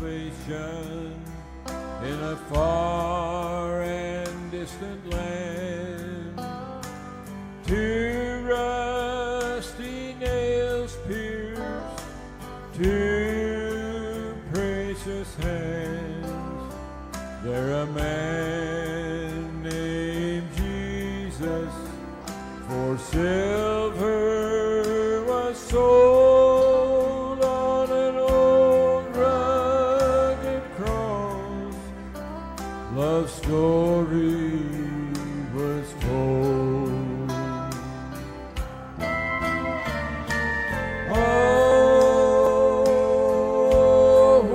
salvation in a far and distant land. Two rusty nails pierced two precious hands. There a man named Jesus for silver was sold on an old rugged cross. Love story was told. Oh,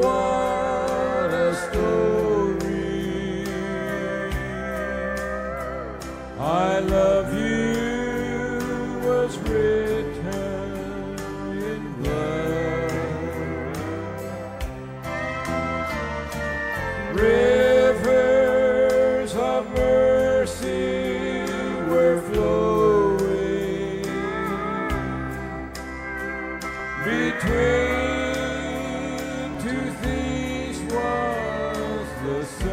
what a story. I love you was written in blood. Rivers of mercy were flowing between two thieves was the sun.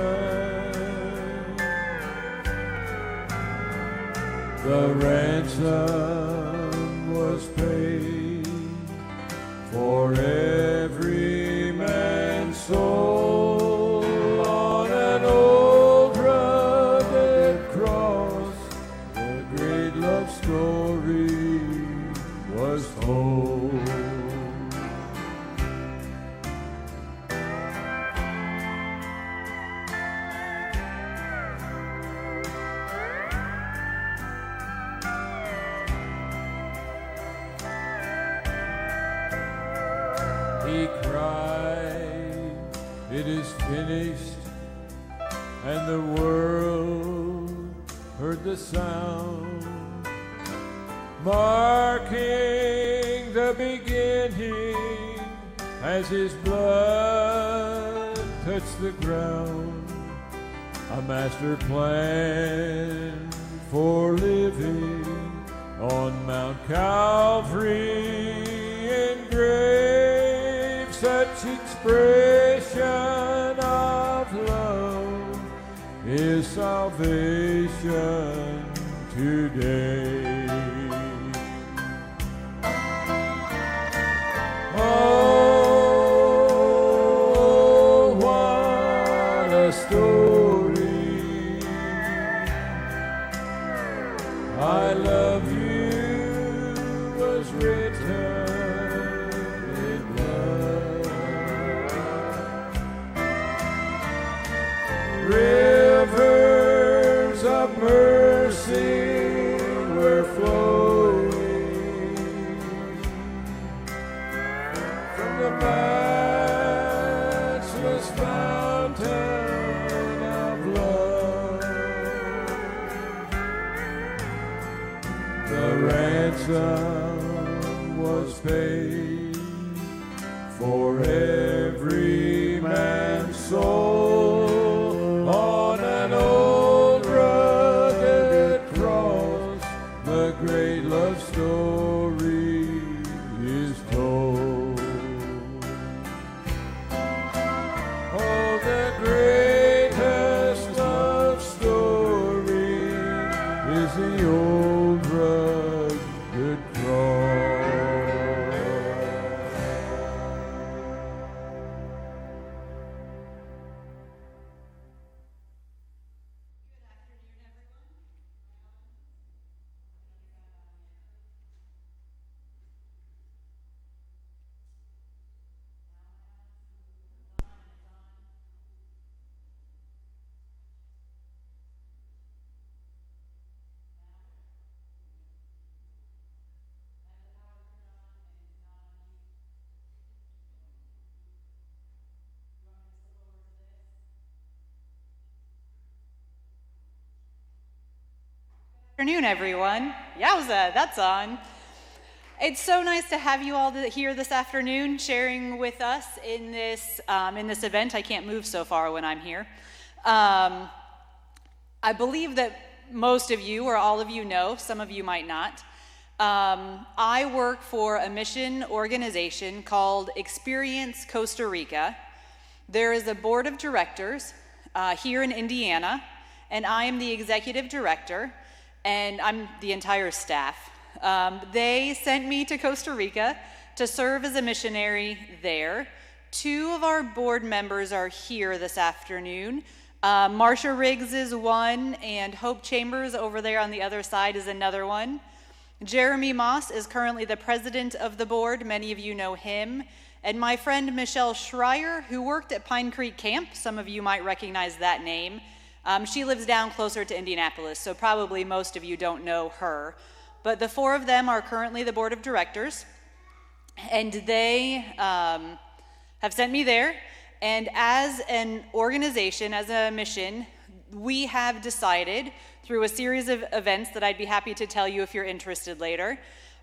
The ransom was paid for every man's soul on an old rugged cross. The great love story was told. He cried, "It is finished," and the world heard the sound, marking the beginning as his blood touched the ground. A master plan for living on Mount Calvary engraved such expression of love is salvation today. Oh, what a story. I love you was written in blood. Rivers of mercy were flowing from the matchless fountain of love. The ransom was paid for every man's soul on an old rugged cross. The great love story is told. Oh, the greatest love story is the old rugged cross. Afternoon, everyone. Yowza, that's on. It's so nice to have you all here this afternoon, sharing with us in this event. I can't move so far when I'm here. I believe that most of you, or all of you, know. Some of you might not. I work for a mission organization called Experience Costa Rica There is a board of directors here in Indiana, and I am the executive director, and I'm the entire staff. They sent me to Costa Rica to serve as a missionary there. Two of our board members are here this afternoon. Marcia Riggs is one, and Hope Chambers over there on the other side is another one. Jeremy Moss is currently the president of the board. Many of you know him. And my friend Michelle Schreier, who worked at Pine Creek Camp, some of you might recognize that name. She lives down closer to Indianapolis, so probably most of you don't know her. But the four of them are currently the board of directors, and they have sent me there. And as an organization, as a mission, we have decided through a series of events that I'd be happy to tell you if you're interested later,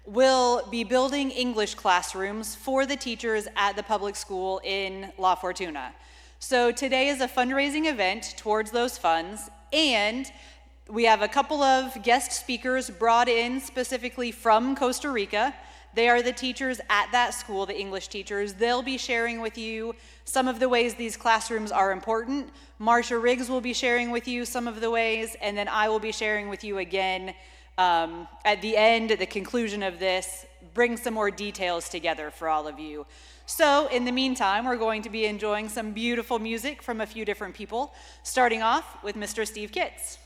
we'll be building English classrooms for the teachers at the public school in LaFortuna. So today is a fundraising event towards those funds, and we have a couple of guest speakers brought in specifically from Costa Rica. They are the teachers at that school, the English teachers. They'll be sharing with you some of the ways these classrooms are important. Marcia Riggs will be sharing with you some of the ways, and then I will be sharing with you again at the end, at the conclusion of this, bring some more details together for all of you. So in the meantime, we're going to be enjoying some beautiful music from a few different people, starting off with Mr. Steve Kitts.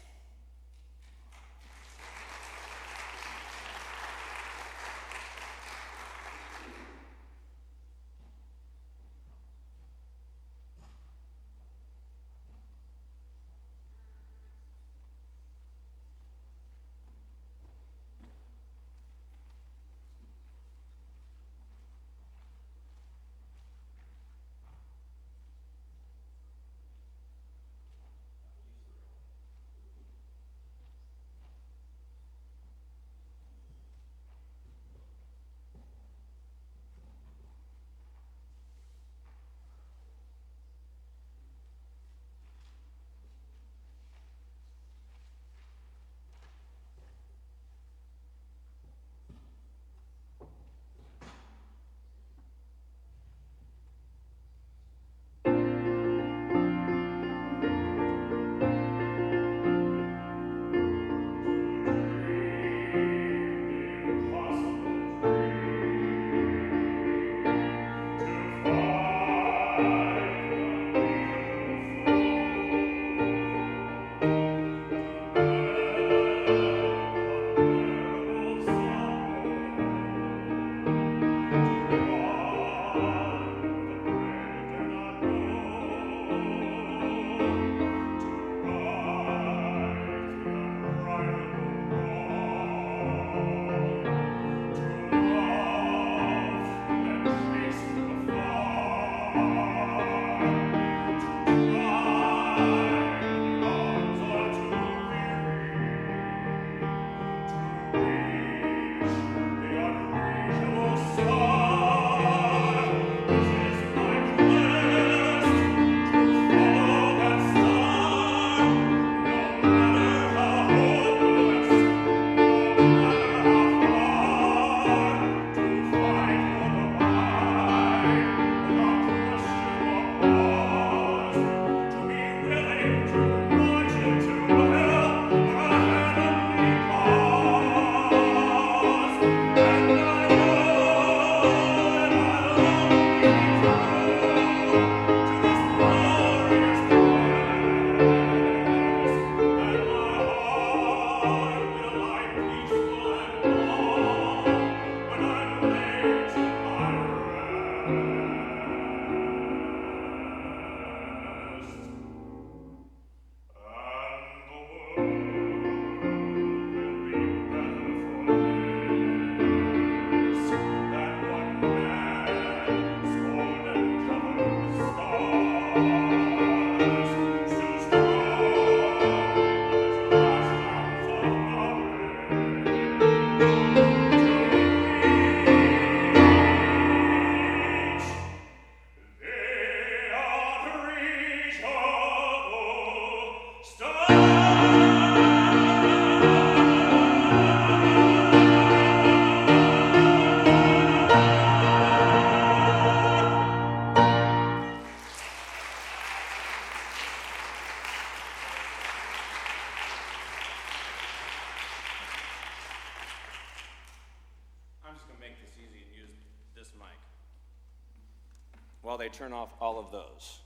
while they turn off all of those.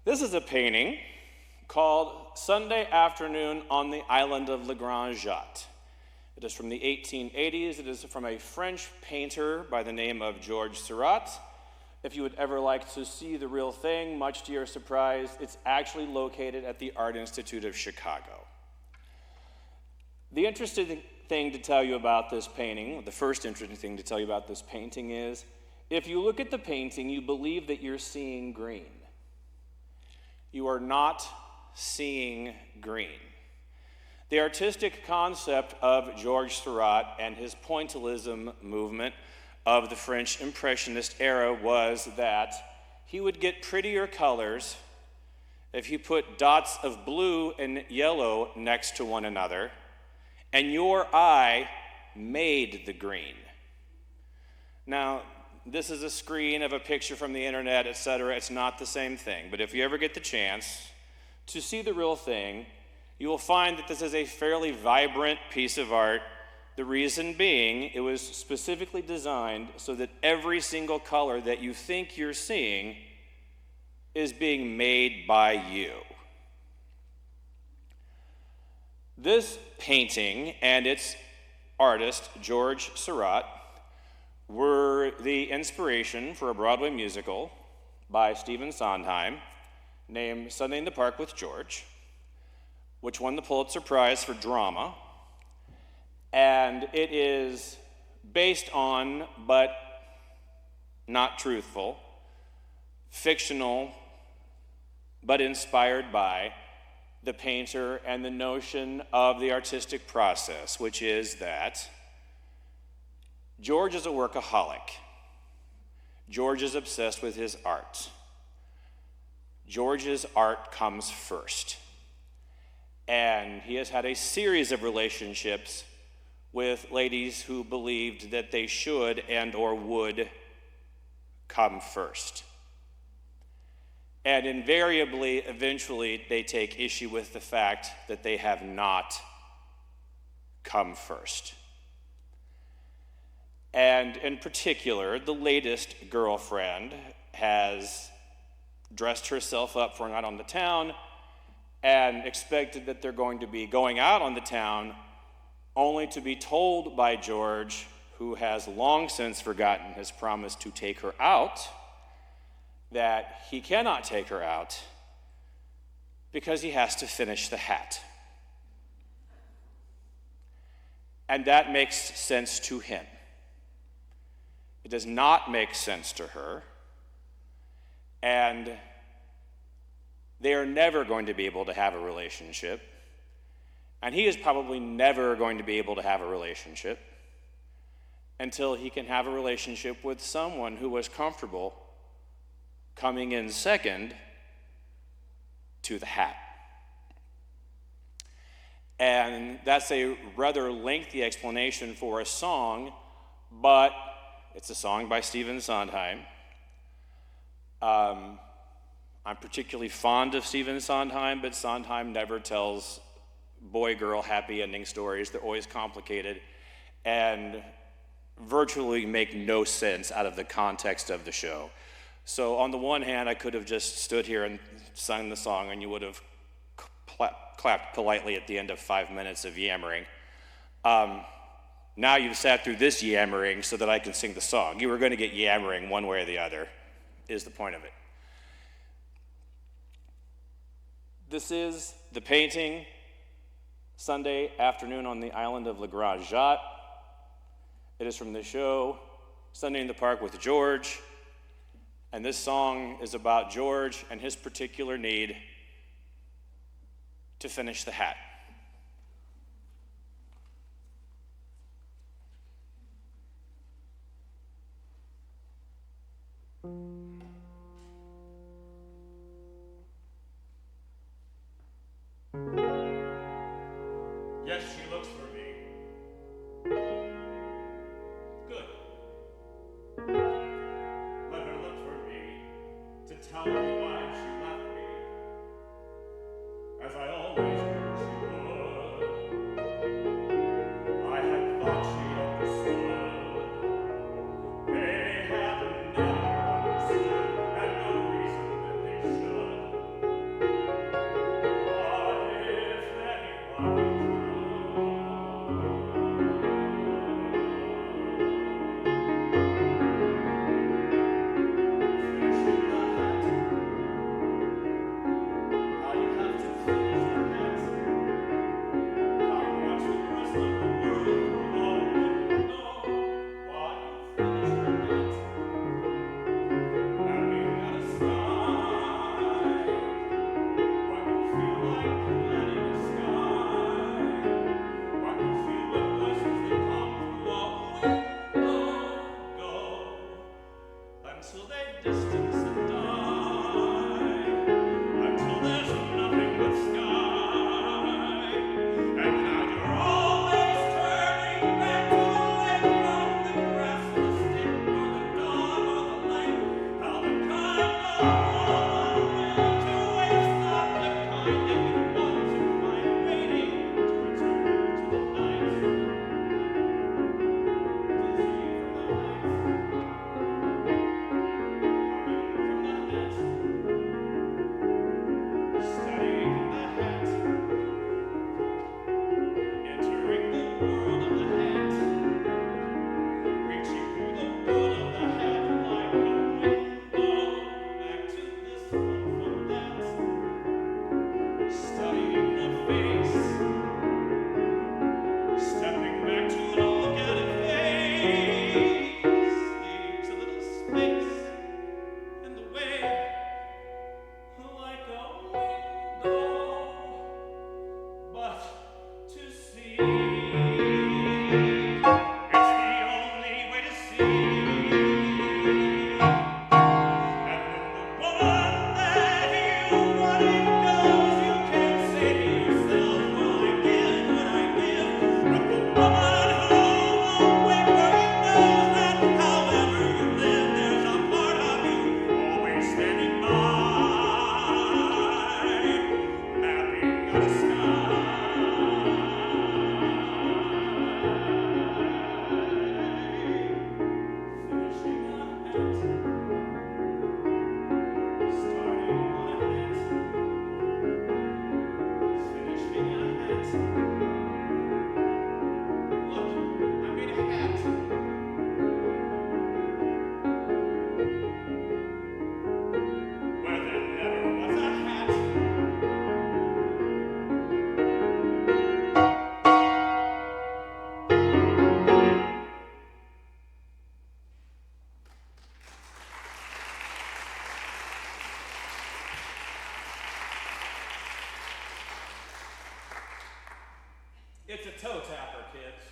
This is a painting called Sunday Afternoon on the Island of Le Grand Jatte. It is from the 1880s. It is from a French painter by the name of Georges Seurat. If you would ever like to see the real thing, much to your surprise, it's actually located at the Art Institute of Chicago. The interesting thing to tell you about this painting, the first interesting thing to tell you about this painting is, if you look at the painting, you believe that you're seeing green. You are not seeing green. The artistic concept of Georges Seurat and his pointillism movement of the French Impressionist era was that he would get prettier colors if you put dots of blue and yellow next to one another, and your eye made the green. Now, this is a screen of a picture from the internet, etc. It's not the same thing, but if you ever get the chance to see the real thing, you will find that this is a fairly vibrant piece of art. The reason being, it was specifically designed so that every single color that you think you're seeing is being made by you. This painting and its artist, Georges Seurat, were the inspiration for a Broadway musical by Stephen Sondheim named Sunday in the Park with George, which won the Pulitzer Prize for drama. And it is based on, but not truthful, fictional, but inspired by the painter and the notion of the artistic process, which is that George is a workaholic. George is obsessed with his art. George's art comes first. And he has had a series of relationships with ladies who believed that they should and or would come first. And invariably, eventually, they take issue with the fact that they have not come first. And in particular, the latest girlfriend has dressed herself up for a night on the town and expected that they're going to be going out on the town, only to be told by George, who has long since forgotten his promise to take her out, that he cannot take her out because he has to finish the hat. And that makes sense to him. It does not make sense to her, and they are never going to be able to have a relationship, and he is probably never going to be able to have a relationship until he can have a relationship with someone who was comfortable coming in second to the hat. And that's a rather lengthy explanation for a song, but it's a song by Stephen Sondheim. I'm particularly fond of Stephen Sondheim, but Sondheim never tells boy-girl happy ending stories. They're always complicated and virtually make no sense out of the context of the show. So on the one hand, I could have just stood here and sung the song and you would have clapped politely at the end of 5 minutes of yammering. Now you've sat through this yammering so that I can sing the song. You were going to get yammering one way or the other, is the point of it. This is the painting, Sunday Afternoon on the Island of Le Grand Jatte. It is from the show Sunday in the Park with George. And this song is about George and his particular need to finish the hat. Yes, she looks for me. Good. Let her look for me to tell me why she left me. As I always do, she toe tapper, kids.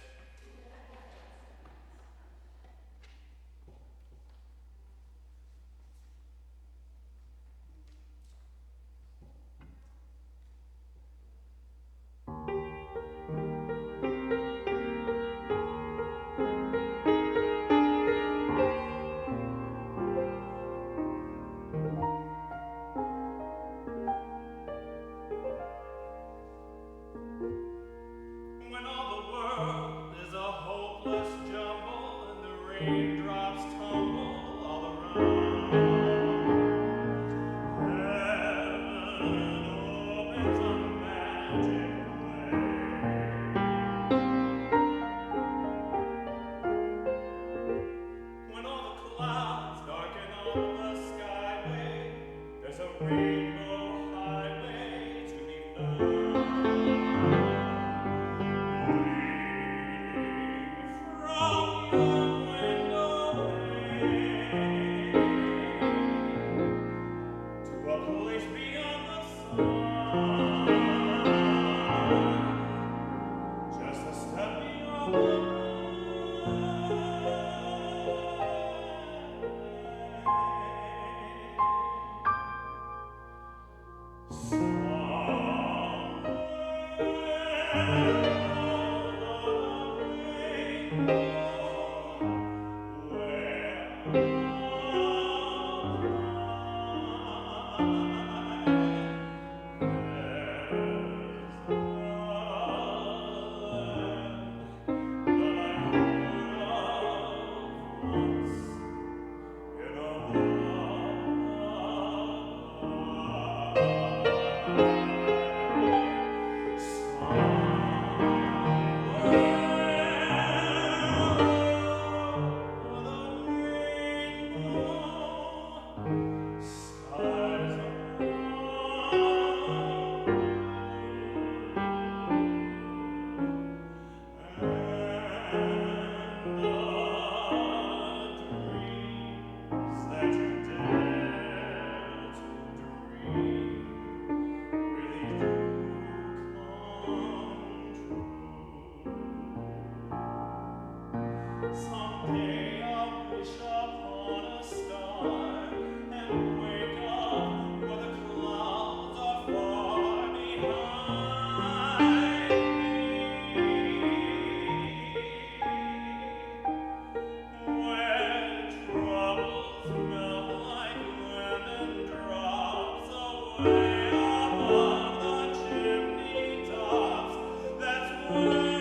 When all the world is a hopeless jumble and the raindrops tumble all around, heaven opens a magic way. When all the clouds darken up the skyway, there's a rainbow highway to be found. From your window to a place beyond the sun, just a step beyond the someday I'll wish upon a star and wake up where the clouds are far behind me, where troubles melt like lemon drops away above the chimney tops. That's where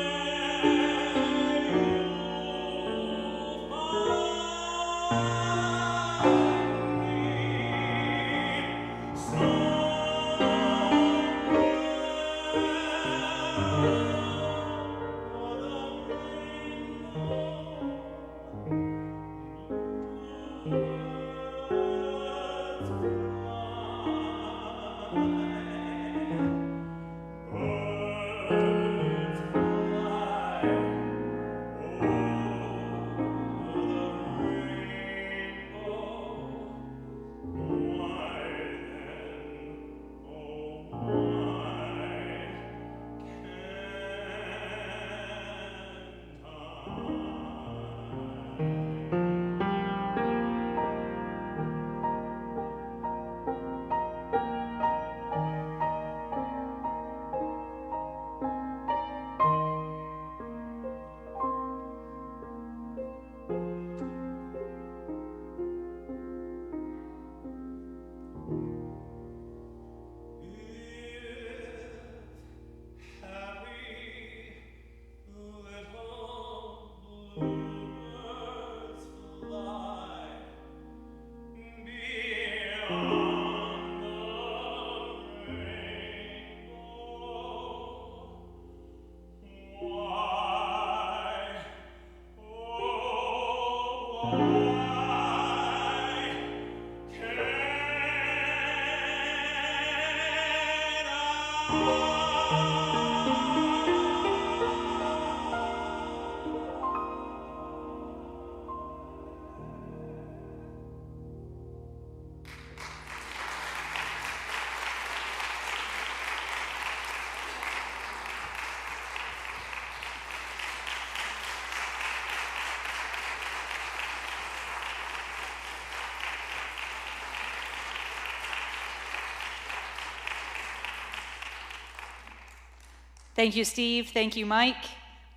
Thank you, Steve. Thank you, Mike.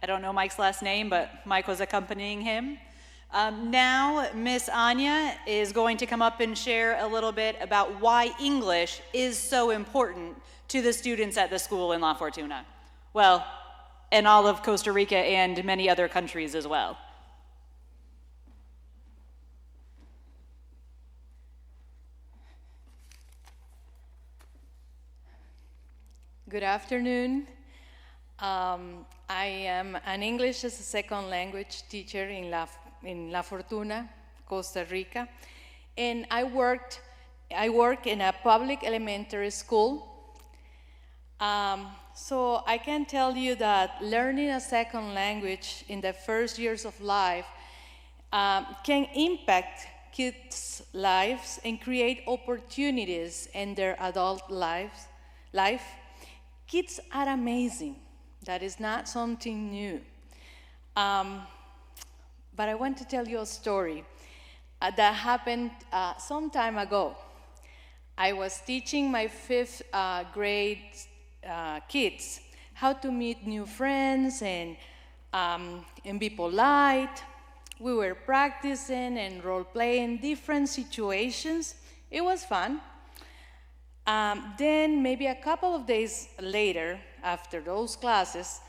I don't know Mike's last name, but Mike was accompanying him. Now, Miss Anya is going to come up and share a little bit about why English is so important to the students at the school in LaFortuna. Well, and all of Costa Rica and many other countries as well. Good afternoon. I am an English as a second language teacher in La Fortuna, Costa Rica, and I work in a public elementary school. So I can tell you that learning a second language in the first years of life can impact kids' lives and create opportunities in their adult life. Kids are amazing. That is not something new. But I want to tell you a story that happened some time ago. I was teaching my fifth grade kids how to meet new friends and be polite. We were practicing and role-playing different situations. It was fun. Then maybe a couple of days later, after those classes,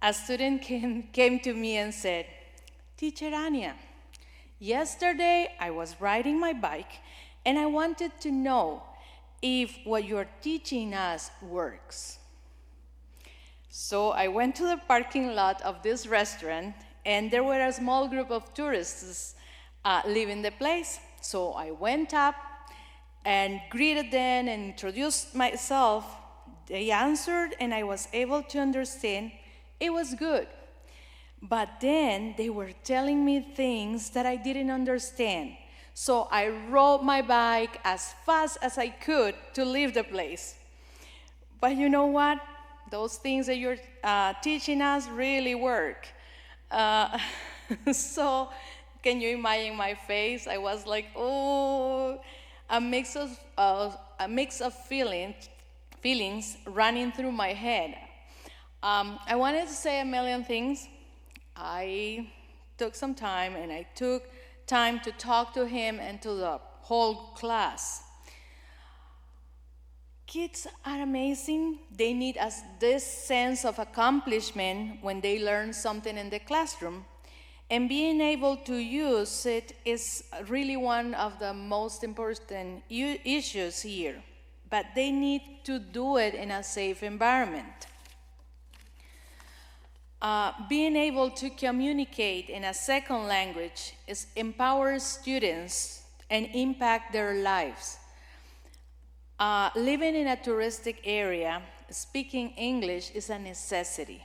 a student came to me and said, "Teacher Anya, yesterday I was riding my bike and I wanted to know if what you're teaching us works." So I went to the parking lot of this restaurant and there were a small group of tourists leaving the place. So I went up and greeted them and introduced myself. They answered and I was able to understand. It was good. But then they were telling me things that I didn't understand. So I rode my bike as fast as I could to leave the place. But you know what? Those things that you're teaching us really work. So can you imagine my face? I was like, oh, a mix of feelings running through my head. I wanted to say a million things. I took some time and I took time to talk to him and to the whole class. Kids are amazing. They need this sense of accomplishment when they learn something in the classroom. And being able to use it is really one of the most important issues here. But they need to do it in a safe environment. Being able to communicate in a second language empowers students and impact their lives. Living in a touristic area, speaking English is a necessity.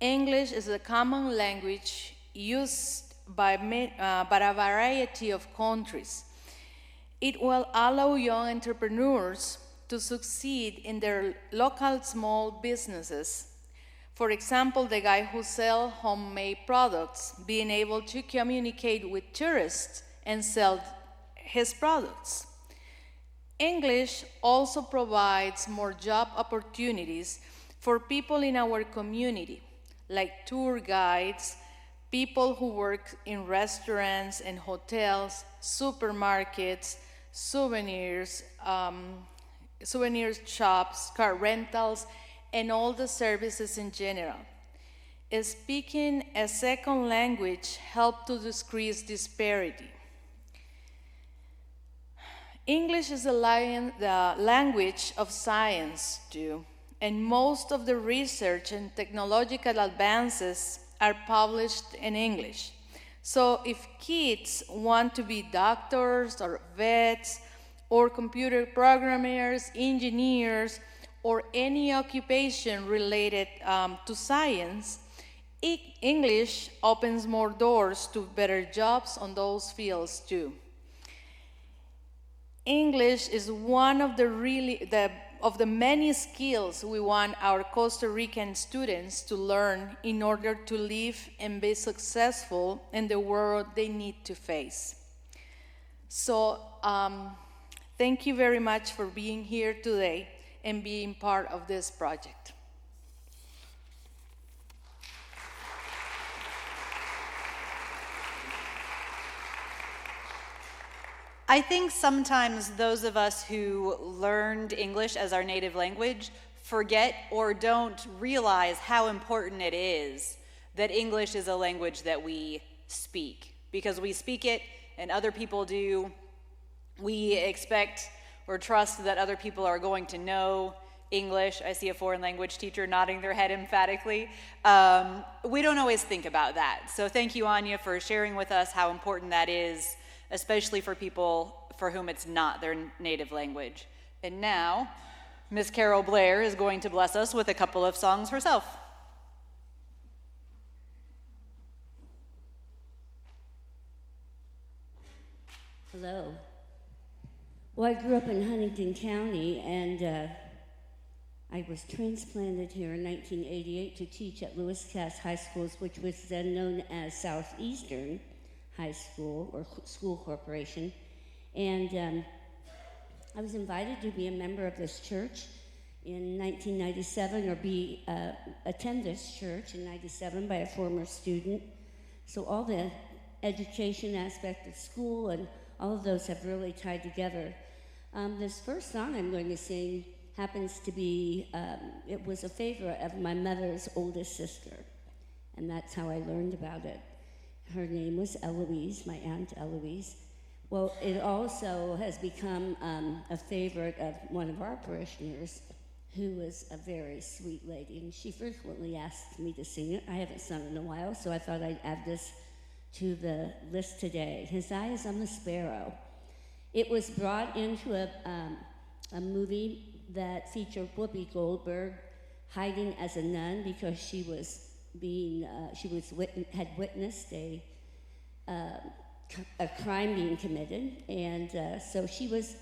English is a common language used by a variety of countries. It will allow young entrepreneurs to succeed in their local small businesses. For example, the guy who sells homemade products, being able to communicate with tourists and sell his products. English also provides more job opportunities for people in our community, like tour guides, people who work in restaurants and hotels, supermarkets, souvenirs shops, car rentals, and all the services in general. Speaking a second language helps to decrease disparity. English is the language of science too, and most of the research and technological advances are published in English. So if kids want to be doctors or vets or computer programmers, engineers, or any occupation related to science, English opens more doors to better jobs on those fields too. English is one of the many skills we want our Costa Rican students to learn in order to live and be successful in the world they need to face. So thank you very much for being here today and being part of this project. I think sometimes those of us who learned English as our native language forget or don't realize how important it is that English is a language that we speak. Because we speak it and other people do. We expect or trust that other people are going to know English. I see a foreign language teacher nodding their head emphatically. We don't always think about that. So thank you, Anya, for sharing with us how important that is, especially for people for whom it's not their native language. And now, Miss Carol Blair is going to bless us with a couple of songs herself. Hello. Well, I grew up in Huntington County, and I was transplanted here in 1988 to teach at Lewis Cass High Schools, which was then known as Southeastern High School, or School Corporation. And I was invited to be a member of this church in 1997, or attend this church in 97 by a former student. So all the education aspect of school and all of those have really tied together. This first song I'm going to sing happens to be, it was a favorite of my mother's oldest sister, and that's how I learned about it. Her name was Eloise, my Aunt Eloise. Well, it also has become a favorite of one of our parishioners, who was a very sweet lady, and she frequently asks me to sing it. I haven't sung in a while, so I thought I'd add this to the list today. His Eye is on the Sparrow. It was brought into a movie that featured Whoopi Goldberg hiding as a nun because she had witnessed a crime being committed, and so she was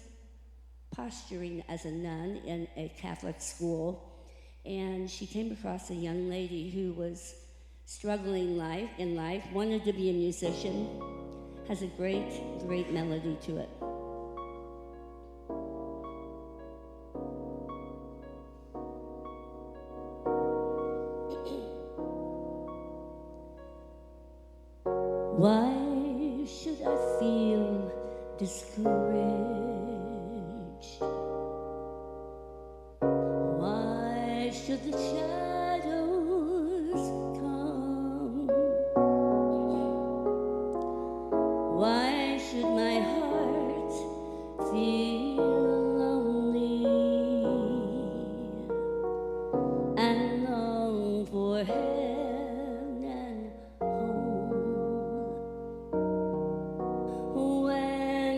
posturing as a nun in a Catholic school, and she came across a young lady who was struggling in life, wanted to be a musician, has a great, great melody to it. Why should I feel discouraged? Why should the shadows come? Why should my heart feel lonely and long for heaven and home when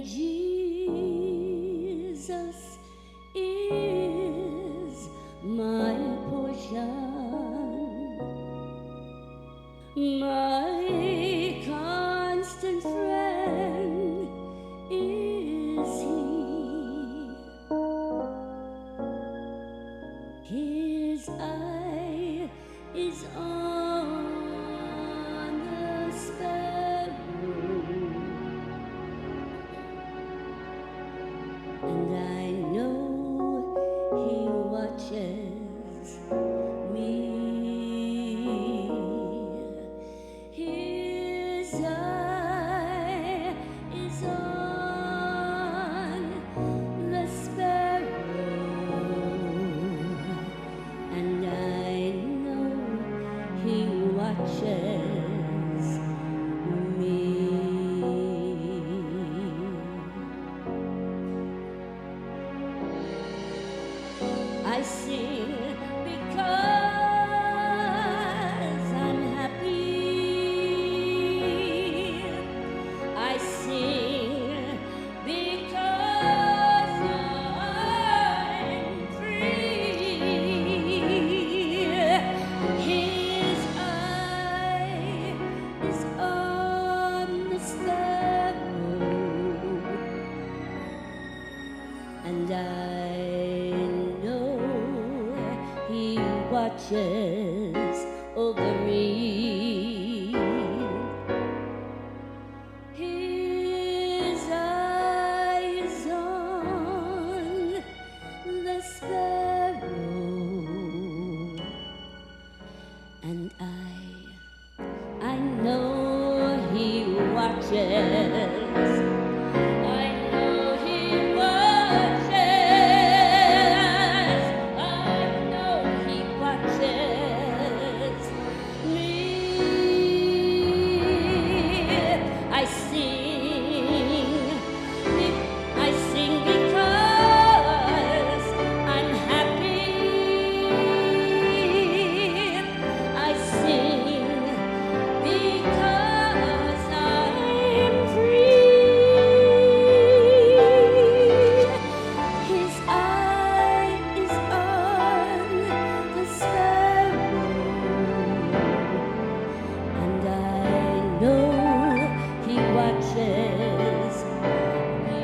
Jesus is my portion, my constant friend is He. His eye is on the sparrow, and I know He watches me. His eye is on the sparrow, and I know He watches me. I sing because I'm happy. I sing because I'm free. His eye is on the sparrow, and I know He watches over me. His eye is on the sparrow, and I know He watches. I watches me.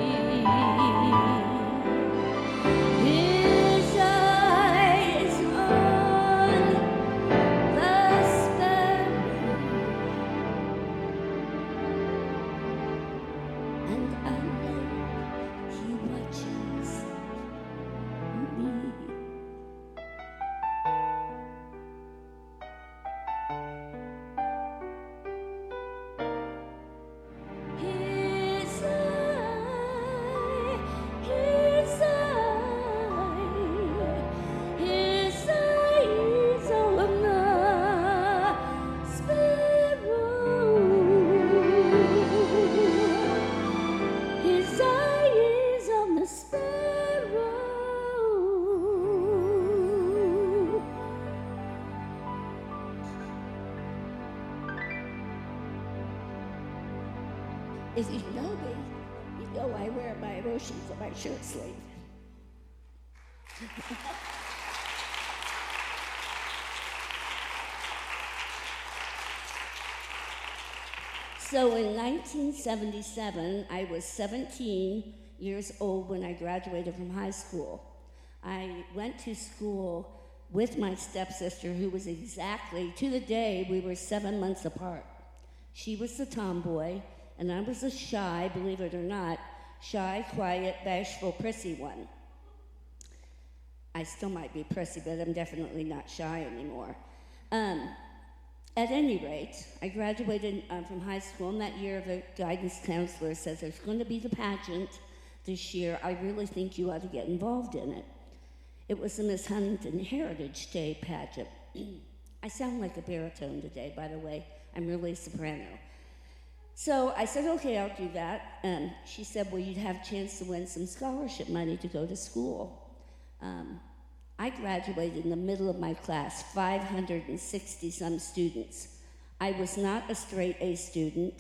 His eyes on the sparrow, and I know he watches me. His eye, his eyes on the sparrow. His eyes on the sparrow. If you know me, you know I wear my emotions on my shirt sleeve. So in 1977, I was 17 years old when I graduated from high school. I went to school with my stepsister, who was exactly, to the day, we were 7 months apart. She was the tomboy, and I was the shy, believe it or not, shy, quiet, bashful, prissy one. I still might be prissy, but I'm definitely not shy anymore. At any rate, I graduated from high school, and that year the guidance counselor says there's going to be the pageant this year. I really think you ought to get involved in it. It was the Miss Huntington Heritage Day pageant. I sound like a baritone today, by the way. I'm really a soprano. So I said, okay, I'll do that. She said, well, you'd have a chance to win some scholarship money to go to school. I graduated in the middle of my class, 560-some students. I was not a straight A student.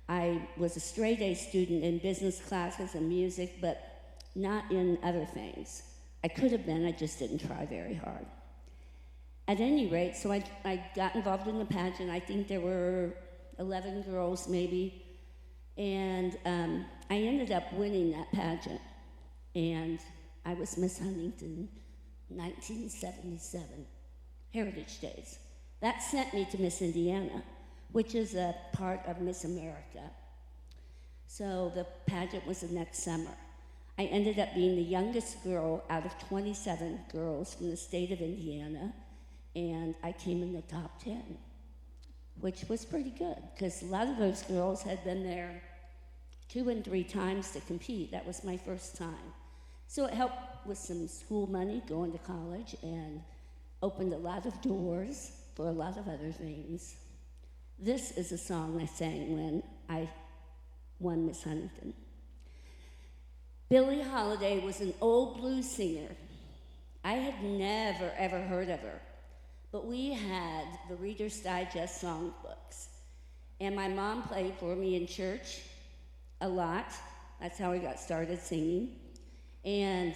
I was a straight A student in business classes and music, but not in other things. I could have been, I just didn't try very hard. At any rate, so I got involved in the pageant. I think there were 11 girls maybe, and I ended up winning that pageant. And I was Miss Huntington 1977, Heritage Days. That sent me to Miss Indiana, which is a part of Miss America. So the pageant was the next summer. I ended up being the youngest girl out of 27 girls from the state of Indiana, and I came in the top 10, which was pretty good, because a lot of those girls had been there 2 and 3 times to compete. That was my first time. So it helped with some school money, going to college, and opened a lot of doors for a lot of other things. This is a song I sang when I won Miss Huntington. Billie Holiday was an old blues singer. I had never, ever heard of her, but we had the Reader's Digest songbooks, and my mom played for me in church a lot. That's how I got started singing. And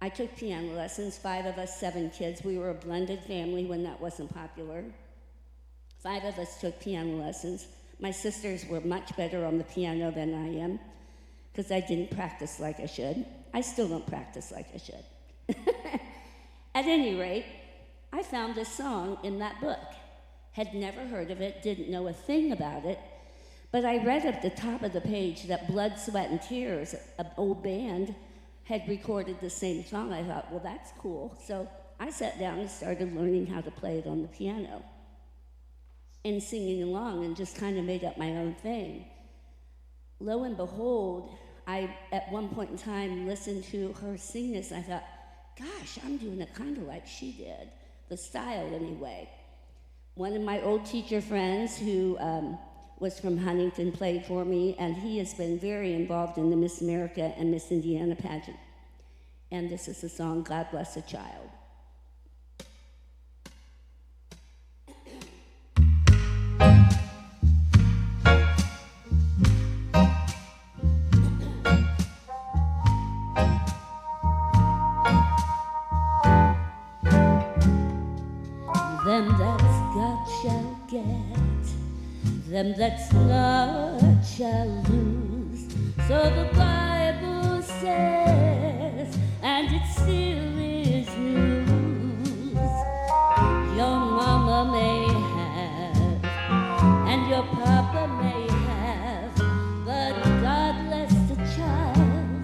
I took piano lessons, 5 of us, 7 kids. We were a blended family when that wasn't popular. 5 of us took piano lessons. My sisters were much better on the piano than I am, because I didn't practice like I should. I still don't practice like I should. At any rate, I found this song in that book. Had never heard of it, didn't know a thing about it, but I read at the top of the page that Blood, Sweat, and Tears, an old band, had recorded the same song. I thought, well, that's cool. So I sat down and started learning how to play it on the piano and singing along, and just kind of made up my own thing. Lo and behold, I, at one point in time, listened to her sing this, and I thought, gosh, I'm doing it kind of like she did, the style anyway. One of my old teacher friends who was from Huntington played for me, and he has been very involved in the Miss America and Miss Indiana pageant. And this is the song, God Bless a Child. Them that's got shall get, them that's not shall lose. So the Bible says, and it still is news. Your mama may have, and your papa may have, but God bless the child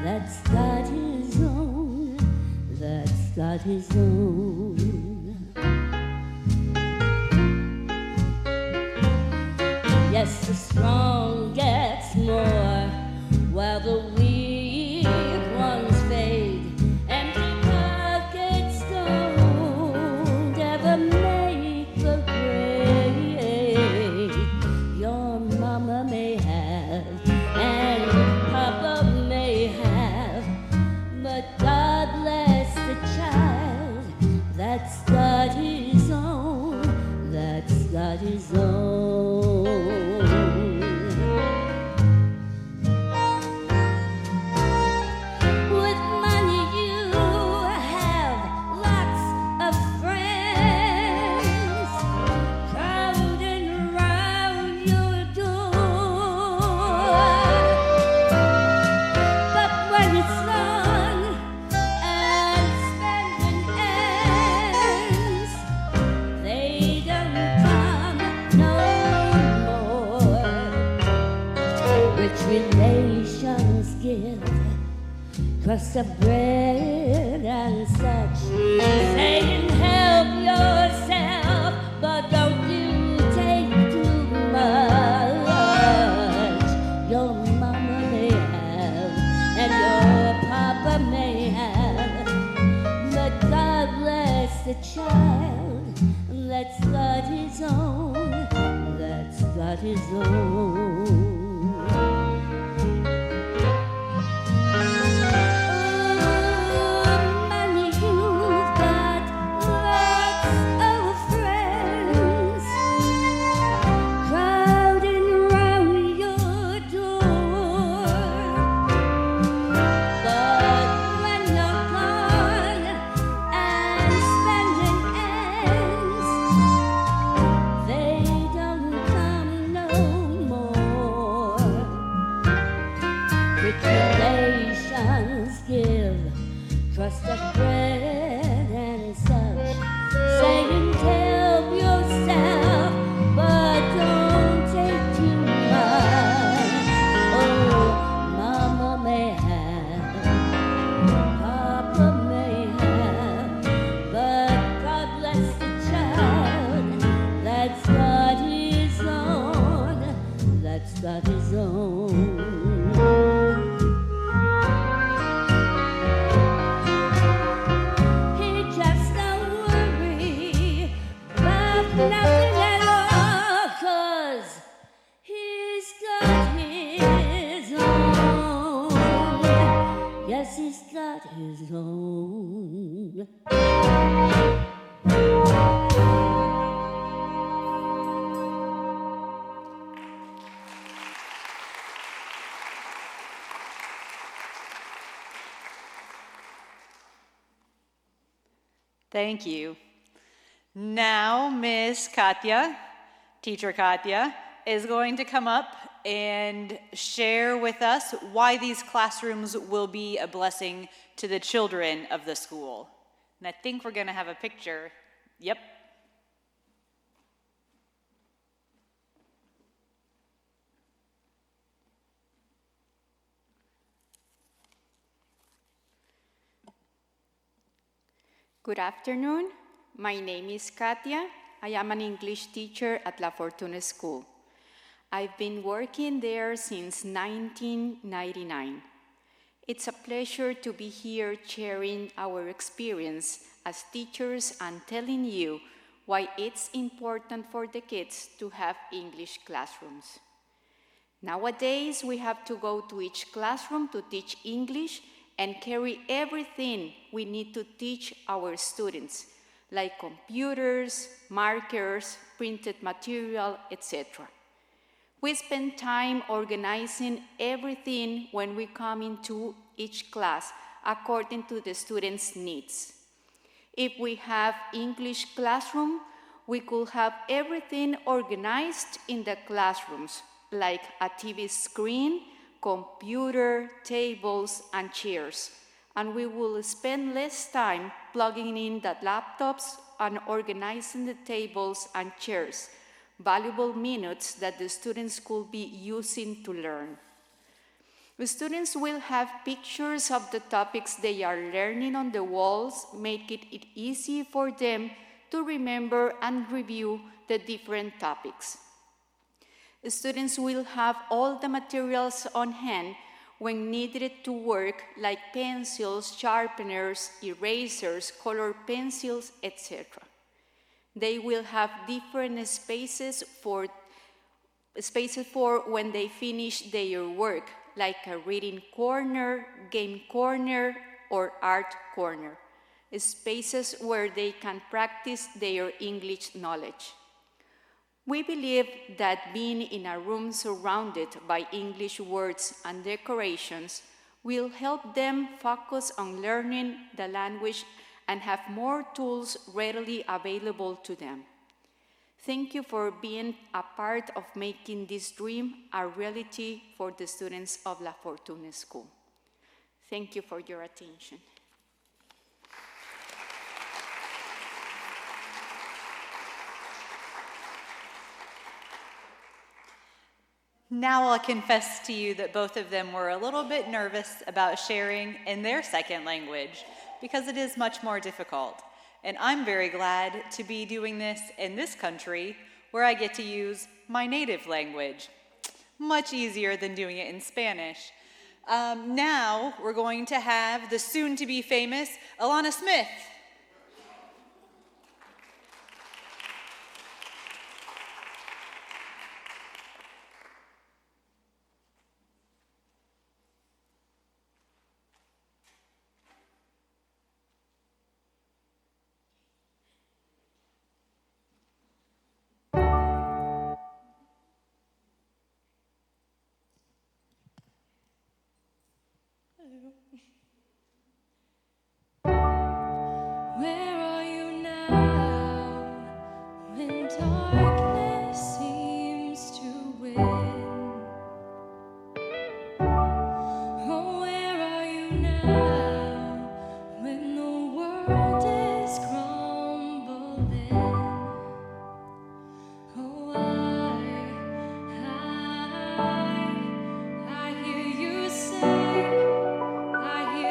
that's got his own, that's got his own. Yes, the strong gets more, while the weak ones fade. Empty pockets don't ever make the grade. Your mama may have, and papa may have, but God bless the child that's got his own, that's got his own. With money you have lots of friends crowding around your door. But when it's long and spending ends, they don't come no more. Rich relations give crust of bread and such, saying help yourself, but don't you take too much. Your mama may have, and your papa may have, but God bless the child that's got his own, that's got his own. Money, you've got lots of friends crowding around your door. But when you're gone and spending ends, they don't come no more. Rich relations give crust of bread and such, saying help yourself, but don't take too much. Oh, mama may have, papa may have, but God bless the child that's got his own, that's got his own. He just don't worry about nothing at all, 'cause he's got his own. Yes, he's got his own. Thank you. Now, Miss Katya, Teacher Katya, is going to come up and share with us why these classrooms will be a blessing to the children of the school. And I think we're going to have a picture. Yep. Good afternoon. My name is Katya. I am an English teacher at LaFortuna School. I've been working there since 1999. It's a pleasure to be here sharing our experience as teachers and telling you why it's important for the kids to have English classrooms. Nowadays, we have to go to each classroom to teach English and carry everything we need to teach our students, like computers, markers, printed material, etc. We spend time organizing everything when we come into each class according to the students' needs. If we have English classroom, we could have everything organized in the classrooms like a TV screen, computer, tables, and chairs. And we will spend less time plugging in the laptops and organizing the tables and chairs, valuable minutes that the students could be using to learn. The students will have pictures of the topics they are learning on the walls, making it easy for them to remember and review the different topics. The students will have all the materials on hand when needed to work, like pencils, sharpeners, erasers, colored pencils, etc. They will have different spaces for when they finish their work, like a reading corner, game corner, or art corner, spaces where they can practice their English knowledge. We believe that being in a room surrounded by English words and decorations will help them focus on learning the language and have more tools readily available to them. Thank you for being a part of making this dream a reality for the students of LaFortuna School. Thank you for your attention. Now I'll confess to you that both of them were a little bit nervous about sharing in their second language because it is much more difficult. And I'm very glad to be doing this in this country where I get to use my native language. Much easier than doing it in Spanish. Now we're going to have the soon-to-be famous Alana Smith. Where are you now when darkness seems to win? Oh, where are you now when the world is crumbling? Oh, I hear you say, I hear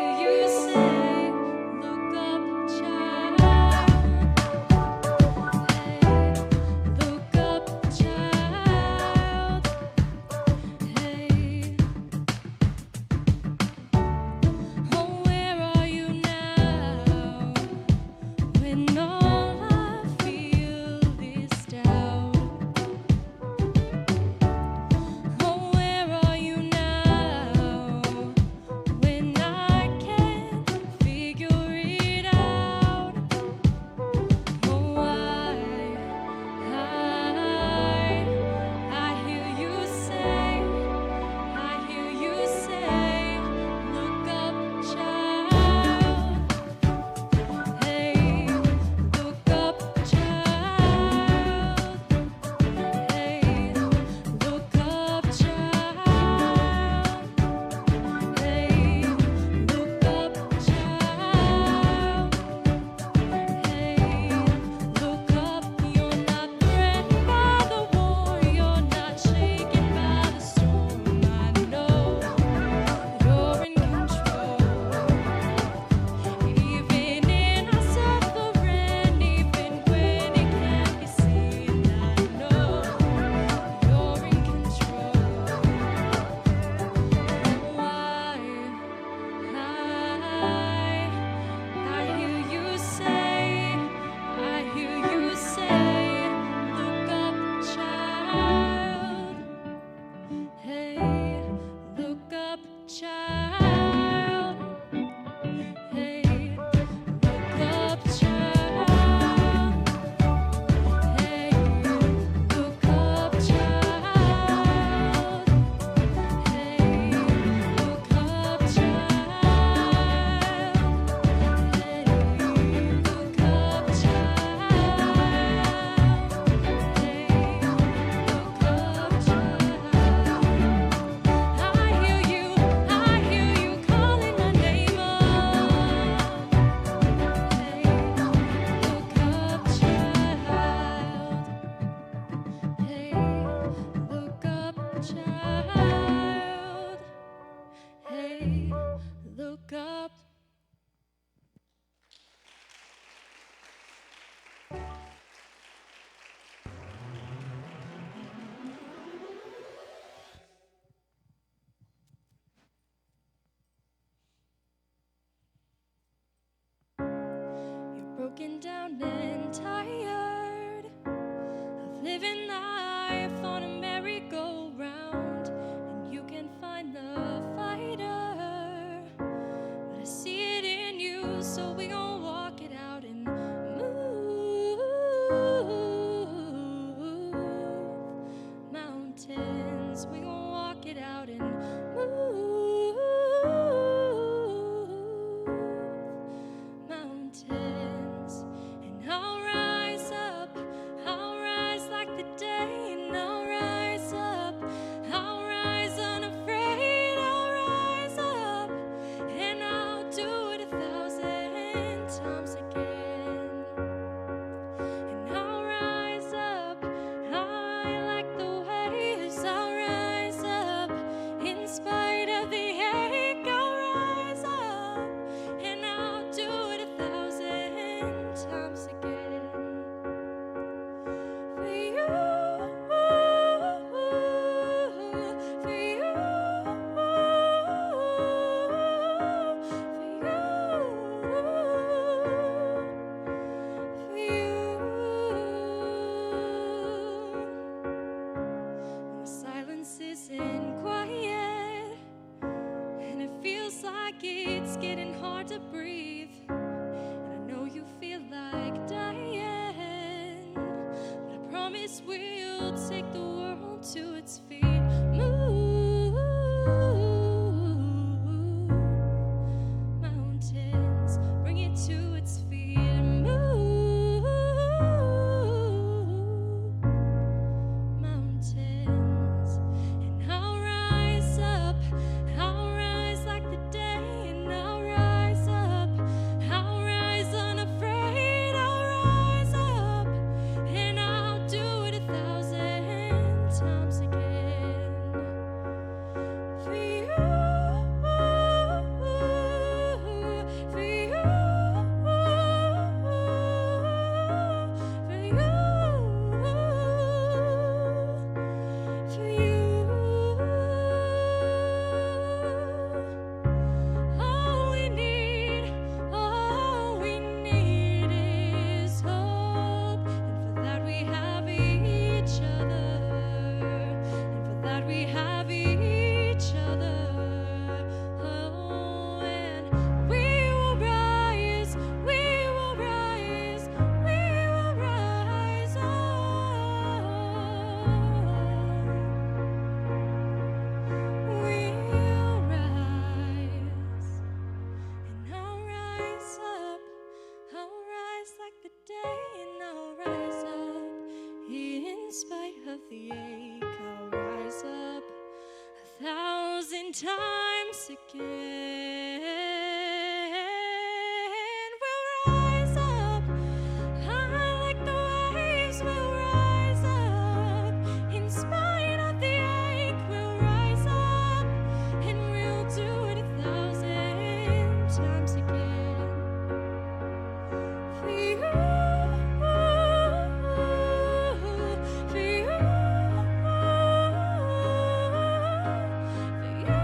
I look up. You're broken down and tired of living life on a merry-go-round, and you can find the fighter, but I see it in you, so we gon' walk it out and move mountains. We gon' walk it out and move mountains. And I'll rise up, I'll rise like the day, and I'll rise up, I'll rise unafraid, I'll rise up, and I'll do it 1,000 times again. And I'll rise up, high like the waves, I'll rise up, in spite of the ache, I'll rise up, and I'll do it 1,000 times again. For you, for you, for you. When the silence isn't quiet and it feels like it's getting hard to breathe, and I know you feel like dying, but I promise we'll take the world to its feet. Move mountains, bring it to its feet. Move mountains. And I'll rise up, I'll rise like the day, and I'll rise up, I'll rise unafraid, I'll rise up, and I'll do it 1,000 times again. For you, for you, for you. All we need is hope, and for that we have each other, and for that we have each other. Oh, and we will rise, we will rise, we will rise up. We'll rise, and I'll rise up, I'll rise like the day, and I'll rise up, in spite of the ache, I'll rise up 1,000 times again. We'll rise up, high like the waves, we'll rise up, in spite of the ache, we'll rise up, and we'll do it 1,000 times again. For you, for you, for you.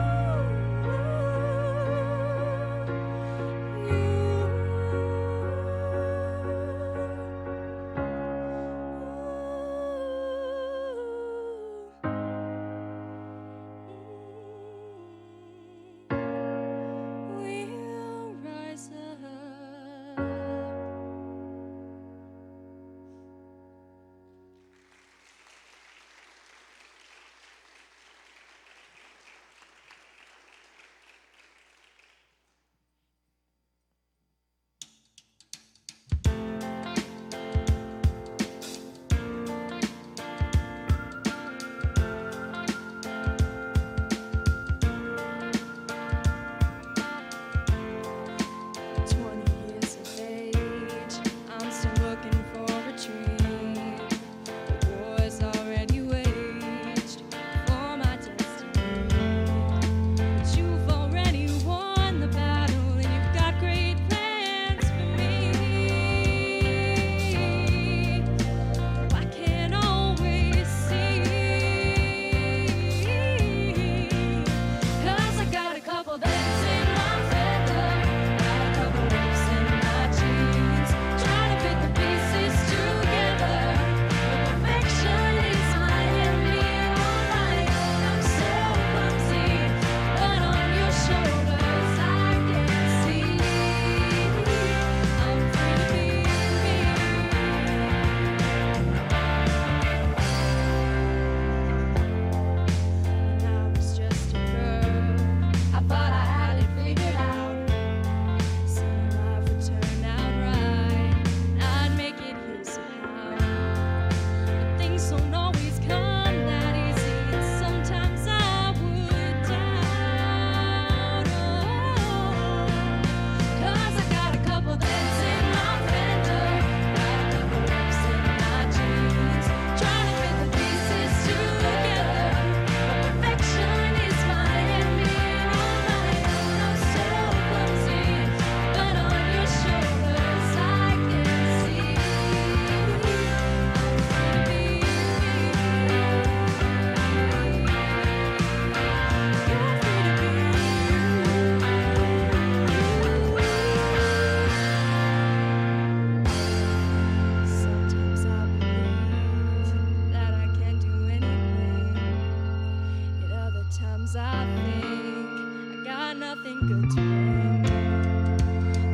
Sometimes I think I got nothing good to bring,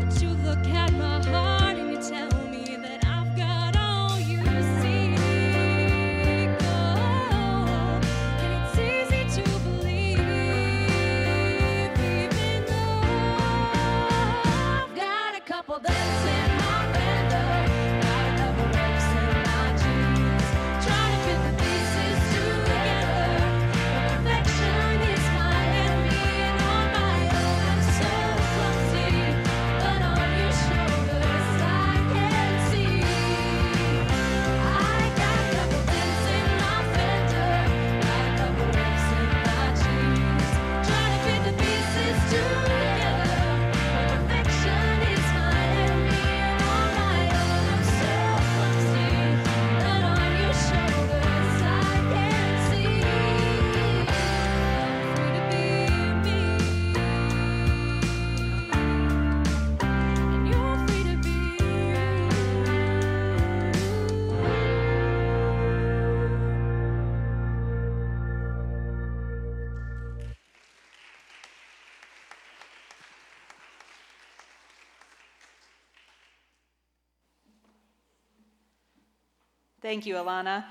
but you look at my heart and you tell me that I've got all you seek. Oh, and it's easy to believe, even though I've got a couple dents in my fender, got a couple rips in my jeans, trying to fit the pieces together. Perfection is my enemy, and on my own I'm so clumsy. But on your shoulders I can see I got a couple dents in my fender, got a couple rips in my jeans, trying to fit the pieces together. Perfection is my enemy, and on my own I'm so clumsy. But on your shoulders I can see free to be me, and you're free to be you. Thank you, Alana.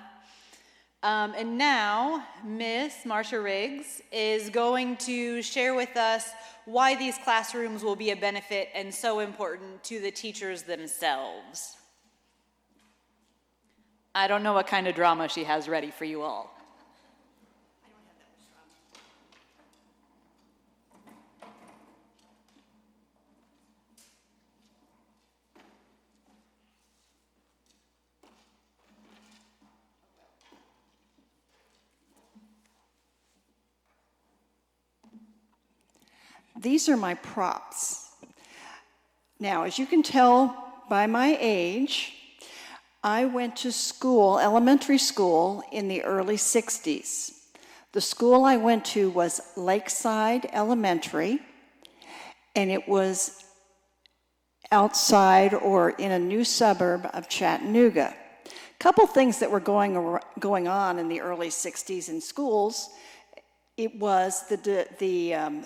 And now, Miss Marsha Riggs is going to share with us why these classrooms will be a benefit and so important to the teachers themselves. I don't know what kind of drama she has ready for you all. These are my props. Now, as you can tell by my age, I went to school, elementary school, in the early 60s. The school I went to was Lakeside Elementary, and it was outside or in a new suburb of Chattanooga. A couple things that were going on in the early 60s in schools. It was the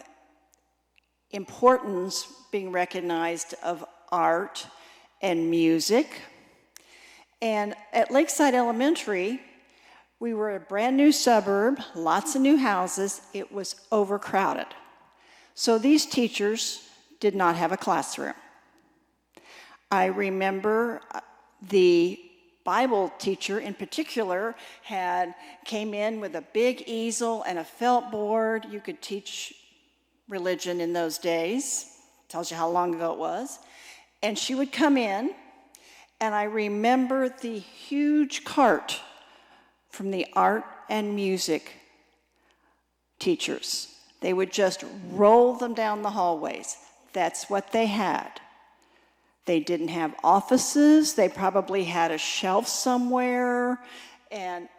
importance being recognized of art and music. And at Lakeside Elementary, we were a brand new suburb, lots of new houses. It was overcrowded. So these teachers did not have a classroom. I remember the Bible teacher in particular came in with a big easel and a felt board. You could teach religion in those days. Tells you how long ago it was. And she would come in, and I remember the huge cart from the art and music teachers. They would just roll them down the hallways. That's what they had. They didn't have offices. They probably had a shelf somewhere, and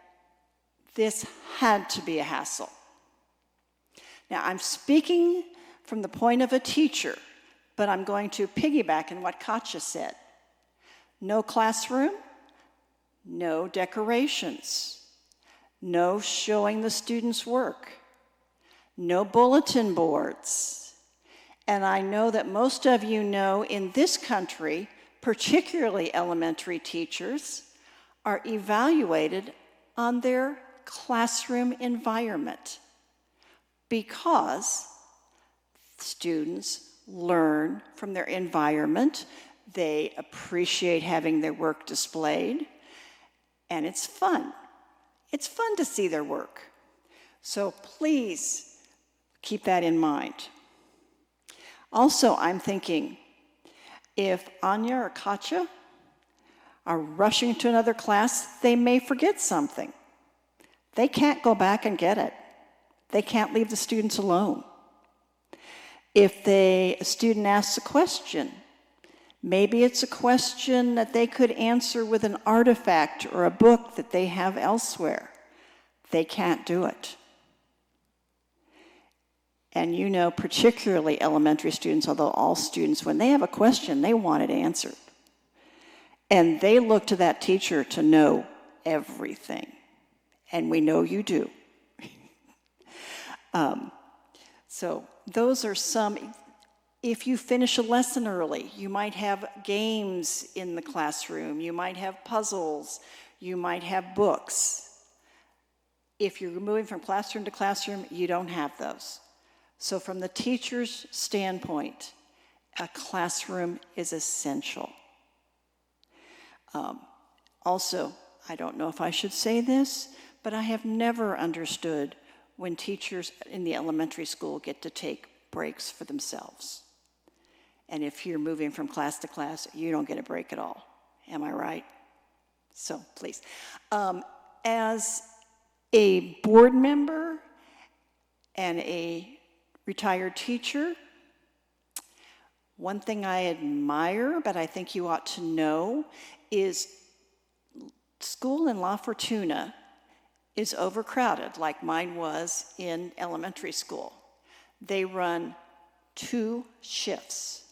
this had to be a hassle. Now, I'm speaking from the point of a teacher, but I'm going to piggyback on what Katja said. No classroom, no decorations, no showing the students' work, no bulletin boards. And I know that most of you know in this country, particularly elementary teachers, are evaluated on their classroom environment, because students learn from their environment, they appreciate having their work displayed, and it's fun. It's fun to see their work. So please keep that in mind. Also, I'm thinking, if Anya or Katja are rushing to another class, they may forget something. They can't go back and get it. They can't leave the students alone. If a student asks a question, maybe it's a question that they could answer with an artifact or a book that they have elsewhere. They can't do it. And you know, particularly elementary students, although all students, when they have a question, they want it answered. And they look to that teacher to know everything. And we know you do. So those are some. If you finish a lesson early, you might have games in the classroom, you might have puzzles, you might have books. If you're moving from classroom to classroom, you don't have those. So from the teacher's standpoint, a classroom is essential. Also, I don't know if I should say this, but I have never understood when teachers in the elementary school get to take breaks for themselves. And if you're moving from class to class, you don't get a break at all. Am I right? So please. As a board member and a retired teacher, one thing I admire, but I think you ought to know, is school in LaFortuna is overcrowded, like mine was in elementary school. They run 2 shifts.